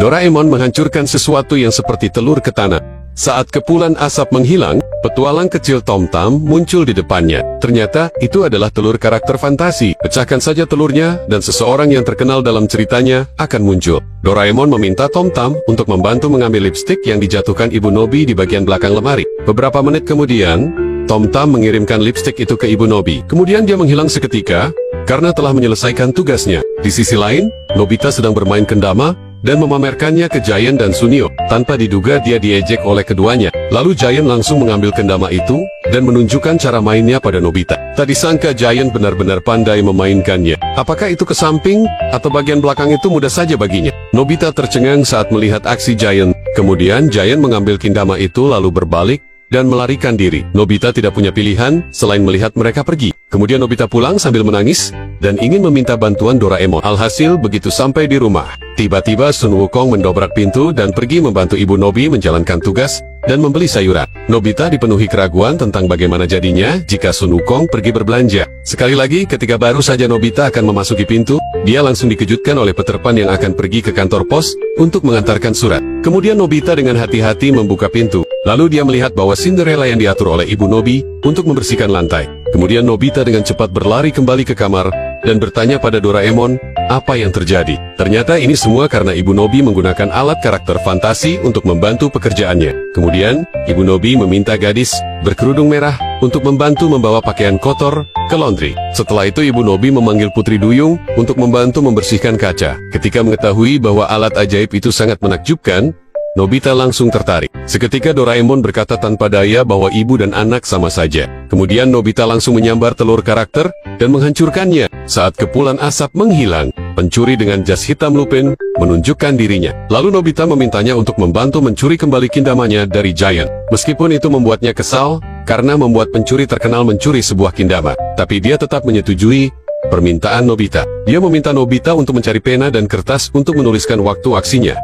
Doraemon menghancurkan sesuatu yang seperti telur ke tanah. Saat kepulan asap menghilang, petualang kecil Tom Tam muncul di depannya. Ternyata, itu adalah telur karakter fantasi. Pecahkan saja telurnya, dan seseorang yang terkenal dalam ceritanya akan muncul. Doraemon meminta Tom Tam untuk membantu mengambil lipstik yang dijatuhkan Ibu Nobi di bagian belakang lemari. Beberapa menit kemudian, Tom Tam mengirimkan lipstik itu ke Ibu Nobi. Kemudian dia menghilang seketika, karena telah menyelesaikan tugasnya. Di sisi lain, Nobita sedang bermain kendama, dan memamerkannya ke Giant dan Sunio. Tanpa diduga dia diejek oleh keduanya. Lalu Giant langsung mengambil kendama itu, dan menunjukkan cara mainnya pada Nobita. Tak disangka Giant benar-benar pandai memainkannya. Apakah itu ke samping, atau bagian belakang itu mudah saja baginya. Nobita tercengang saat melihat aksi Giant. Kemudian Giant mengambil kendama itu lalu berbalik, dan melarikan diri. Nobita tidak punya pilihan, selain melihat mereka pergi. Kemudian Nobita pulang sambil menangis, dan ingin meminta bantuan Doraemon. Alhasil, begitu sampai di rumah, tiba-tiba Sun Wukong mendobrak pintu dan pergi membantu Ibu Nobi menjalankan tugas, dan membeli sayuran. Nobita dipenuhi keraguan tentang bagaimana jadinya jika Sun Wukong pergi berbelanja. Sekali lagi, ketika baru saja Nobita akan memasuki pintu, dia langsung dikejutkan oleh Peter Pan yang akan pergi ke kantor pos untuk mengantarkan surat. Kemudian Nobita dengan hati-hati membuka pintu. Lalu dia melihat bahwa Cinderella yang diatur oleh Ibu Nobi untuk membersihkan lantai. Kemudian Nobita dengan cepat berlari kembali ke kamar dan bertanya pada Doraemon apa yang terjadi. Ternyata ini semua karena Ibu Nobi menggunakan alat karakter fantasi untuk membantu pekerjaannya. Kemudian, Ibu Nobi meminta gadis berkerudung merah untuk membantu membawa pakaian kotor ke laundry. Setelah itu Ibu Nobi memanggil Putri Duyung untuk membantu membersihkan kaca. Ketika mengetahui bahwa alat ajaib itu sangat menakjubkan, Nobita langsung tertarik. Seketika Doraemon berkata tanpa daya bahwa ibu dan anak sama saja. Kemudian Nobita langsung menyambar telur karakter dan menghancurkannya. Saat kepulan asap menghilang, pencuri dengan jas hitam Lupin menunjukkan dirinya. Lalu Nobita memintanya untuk membantu mencuri kembali kendamanya dari Giant. Meskipun itu membuatnya kesal, karena membuat pencuri terkenal mencuri sebuah kendama. Tapi dia tetap menyetujui permintaan Nobita. Dia meminta Nobita untuk mencari pena dan kertas untuk menuliskan waktu aksinya,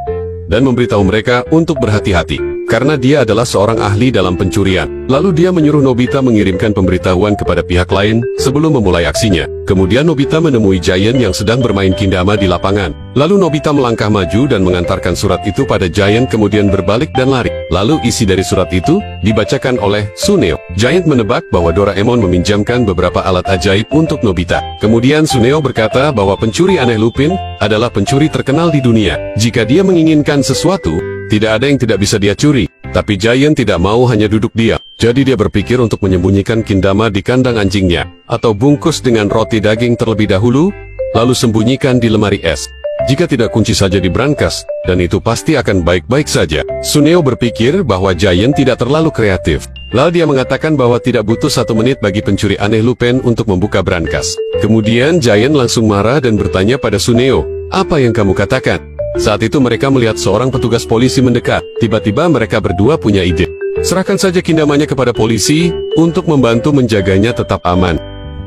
dan memberitahu mereka untuk berhati-hati, karena dia adalah seorang ahli dalam pencurian. Lalu dia menyuruh Nobita mengirimkan pemberitahuan kepada pihak lain sebelum memulai aksinya. Kemudian Nobita menemui Giant yang sedang bermain kendama di lapangan. Lalu Nobita melangkah maju dan mengantarkan surat itu pada Giant, kemudian berbalik dan lari. Lalu isi dari surat itu dibacakan oleh Suneo. Giant menebak bahwa Doraemon meminjamkan beberapa alat ajaib untuk Nobita. Kemudian Suneo berkata bahwa pencuri aneh Lupin adalah pencuri terkenal di dunia. Jika dia menginginkan sesuatu, tidak ada yang tidak bisa dia curi. Tapi Giant tidak mau hanya duduk diam. Jadi dia berpikir untuk menyembunyikan kendama di kandang anjingnya, atau bungkus dengan roti daging terlebih dahulu, lalu sembunyikan di lemari es. Jika tidak, kunci saja di brankas, dan itu pasti akan baik-baik saja. Suneo berpikir bahwa Giant tidak terlalu kreatif. Lalu dia mengatakan bahwa tidak butuh 1 menit bagi pencuri aneh Lupin untuk membuka brankas. Kemudian Giant langsung marah dan bertanya pada Suneo, "Apa yang kamu katakan?" Saat itu mereka melihat seorang petugas polisi mendekat. Tiba-tiba mereka berdua punya ide. Serahkan saja kendamanya kepada polisi untuk membantu menjaganya tetap aman.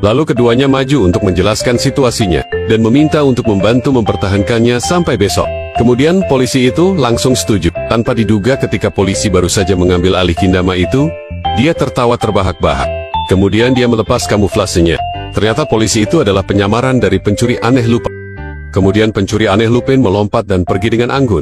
Lalu keduanya maju untuk menjelaskan situasinya dan meminta untuk membantu mempertahankannya sampai besok. Kemudian polisi itu langsung setuju. Tanpa diduga ketika polisi baru saja mengambil alih kendama itu, dia tertawa terbahak-bahak. Kemudian dia melepas kamuflasenya. Ternyata polisi itu adalah penyamaran dari pencuri aneh Lupin. Kemudian pencuri aneh Lupin melompat dan pergi dengan anggun.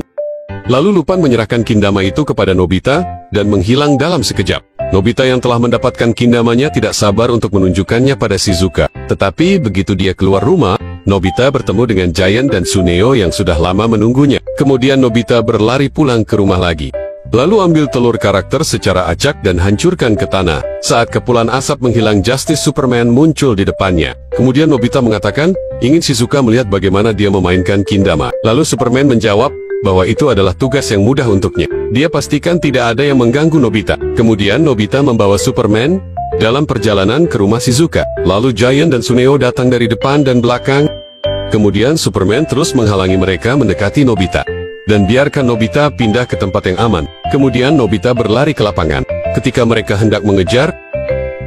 Lalu Lupin menyerahkan kendama itu kepada Nobita dan menghilang dalam sekejap. Nobita yang telah mendapatkan kendamanya tidak sabar untuk menunjukkannya pada Shizuka. Tetapi begitu dia keluar rumah, Nobita bertemu dengan Giant dan Suneo yang sudah lama menunggunya. Kemudian Nobita berlari pulang ke rumah lagi. Lalu ambil telur karakter secara acak dan hancurkan ke tanah. Saat kepulan asap menghilang, Justice Superman muncul di depannya. Kemudian Nobita mengatakan, ingin Shizuka melihat bagaimana dia memainkan kendama. Lalu Superman menjawab bahwa itu adalah tugas yang mudah untuknya. Dia pastikan tidak ada yang mengganggu Nobita. Kemudian Nobita membawa Superman dalam perjalanan ke rumah Shizuka. Lalu Giant dan Suneo datang dari depan dan belakang. Kemudian Superman terus menghalangi mereka mendekati Nobita dan biarkan Nobita pindah ke tempat yang aman. Kemudian Nobita berlari ke lapangan. Ketika mereka hendak mengejar,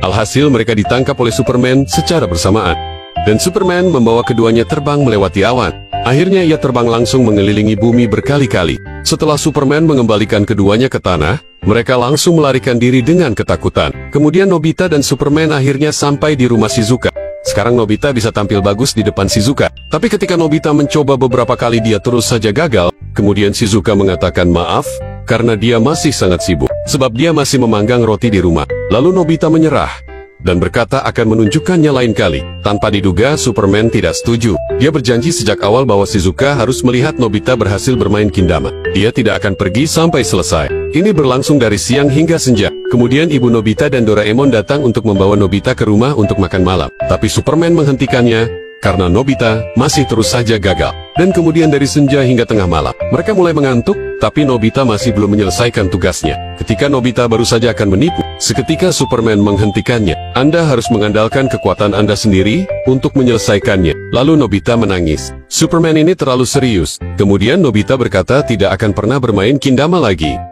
alhasil mereka ditangkap oleh Superman secara bersamaan. Dan Superman membawa keduanya terbang melewati awan. Akhirnya ia terbang langsung mengelilingi bumi berkali-kali. Setelah Superman mengembalikan keduanya ke tanah, mereka langsung melarikan diri dengan ketakutan. Kemudian Nobita dan Superman akhirnya sampai di rumah Shizuka. Sekarang Nobita bisa tampil bagus di depan Shizuka. Tapi ketika Nobita mencoba beberapa kali dia terus saja gagal. Kemudian Shizuka mengatakan maaf, karena dia masih sangat sibuk. Sebab dia masih memanggang roti di rumah. Lalu Nobita menyerah dan berkata akan menunjukkannya lain kali. Tanpa diduga, Superman tidak setuju. Dia berjanji sejak awal bahwa Shizuka harus melihat Nobita berhasil bermain kendama. Dia tidak akan pergi sampai selesai. Ini berlangsung dari siang hingga senja. Kemudian ibu Nobita dan Doraemon datang untuk membawa Nobita ke rumah untuk makan malam. Tapi Superman menghentikannya, karena Nobita masih terus saja gagal. Dan kemudian dari senja hingga tengah malam, mereka mulai mengantuk, tapi Nobita masih belum menyelesaikan tugasnya. Ketika Nobita baru saja akan menipu, seketika Superman menghentikannya. Anda harus mengandalkan kekuatan Anda sendiri untuk menyelesaikannya. Lalu Nobita menangis. Superman ini terlalu serius. Kemudian Nobita berkata tidak akan pernah bermain kendama lagi.